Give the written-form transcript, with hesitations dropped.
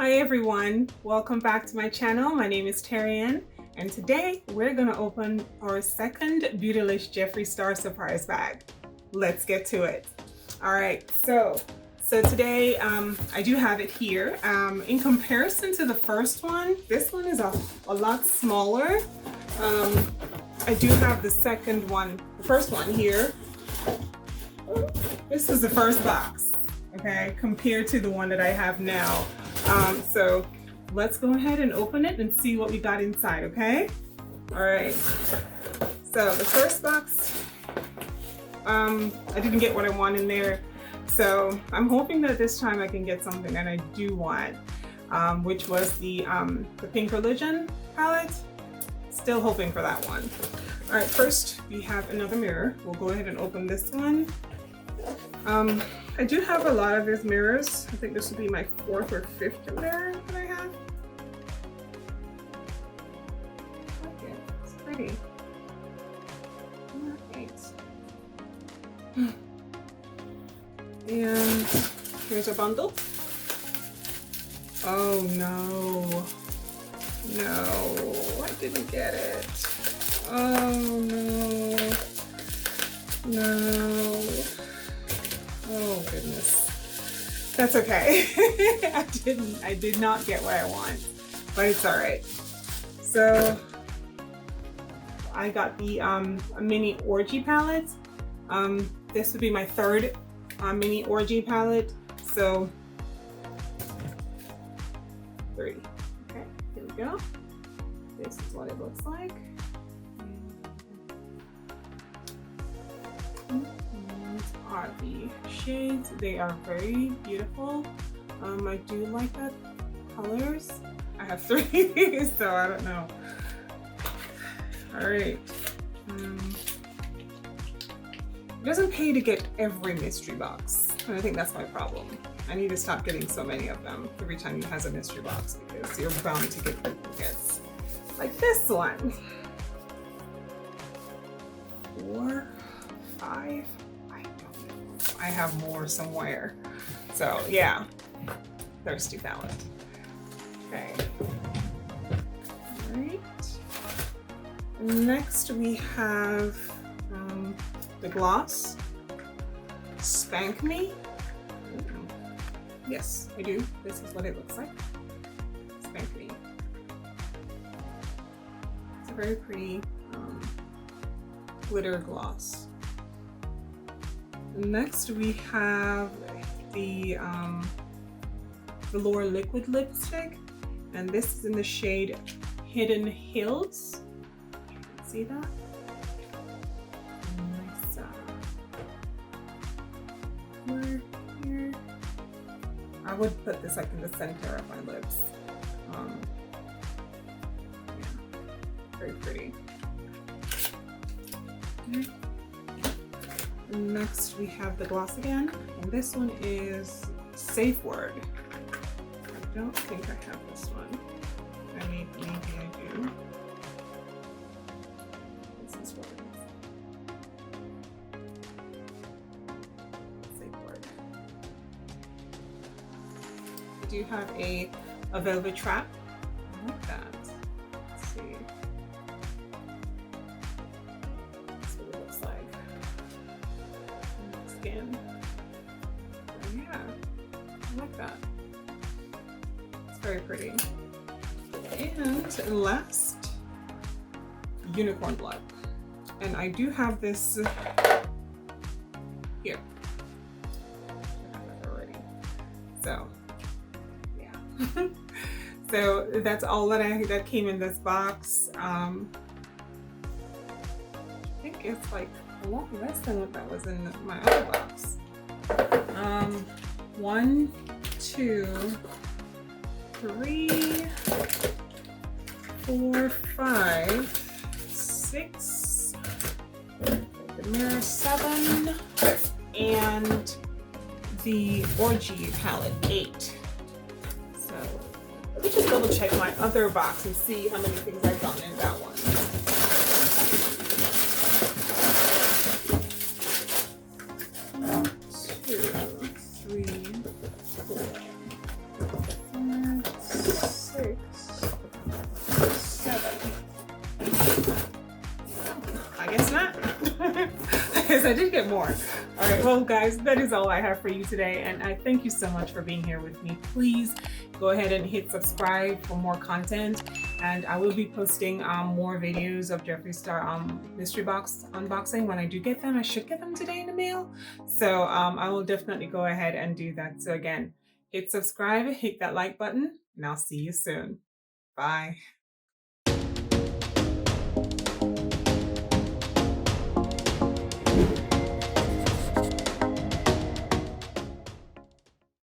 Hi everyone, welcome back to my channel. My name is Terrian, and today we're gonna open our second Beautylish Jeffree Star Surprise bag. Let's get to it. All right, so today I do have it here. In comparison to the first one, this one is a lot smaller. I do have the first one here. This is the first box, okay, compared to the one that I have now. So let's go ahead and open it and see what we got inside, okay? All right, so the first box, I didn't get what I want in there. So I'm hoping that this time I can get something that I do want, which was the Pink Religion palette. Still hoping for that one. All right, first we have another mirror. We'll go ahead and open this one. I do have a lot of these mirrors. I think this will be my 4th or 5th mirror that I have. Okay, it's pretty. All right. And here's a bundle. Oh no. No, I didn't get it. Oh no. No. Oh goodness. That's okay. I did not get what I want, but it's all right. So I got the mini orgy palette. This would be my 3rd mini orgy palette. So 3. Okay, here we go. This is what it looks like. Are the shades. They are very beautiful. I do like the colors. I have 3, so I don't know. All right. It doesn't pay to get every mystery box, and I think that's my problem. I need to stop getting so many of them every time he has a mystery box, because you're bound to get duplicates. Like this one. 4, 5. I have more somewhere. So yeah, thirsty palette. Okay. All right. Next we have the gloss. Spank Me. Yes, I do. This is what it looks like. Spank Me. It's a very pretty glitter gloss. Next we have the Velour liquid lipstick, and this is in the shade Hidden Hills. You can see that. Nice color here. I would put this like in the center of my lips. Yeah, very pretty. Okay. Next we have the gloss again, and this one is Safe Word. I don't think I have this one. Maybe I do. This is what it is. Safe Word. I do have a velvet trap. I like that. Let's see. That's what it looks like. Skin. Yeah, I like that. It's very pretty. And last, Unicorn Blood. And I do have this here. I have that already. So, yeah. So that's all that came in this box. I think it's like a lot less than what that was in my other box. 1, 2, 3, 4, 5, 6, the mirror 7, and the orgy palette 8. So let me just double check my other box and see how many things I've gotten in that one. 2, 3, 4, 5, I did get more. All right, well, guys, that is all I have for you today. And I thank you so much for being here with me. Please go ahead and hit subscribe for more content. And I will be posting more videos of Jeffree Star mystery box unboxing when I do get them. I should get them today in the mail. So I will definitely go ahead and do that. So again, hit subscribe, hit that like button, and I'll see you soon. Bye.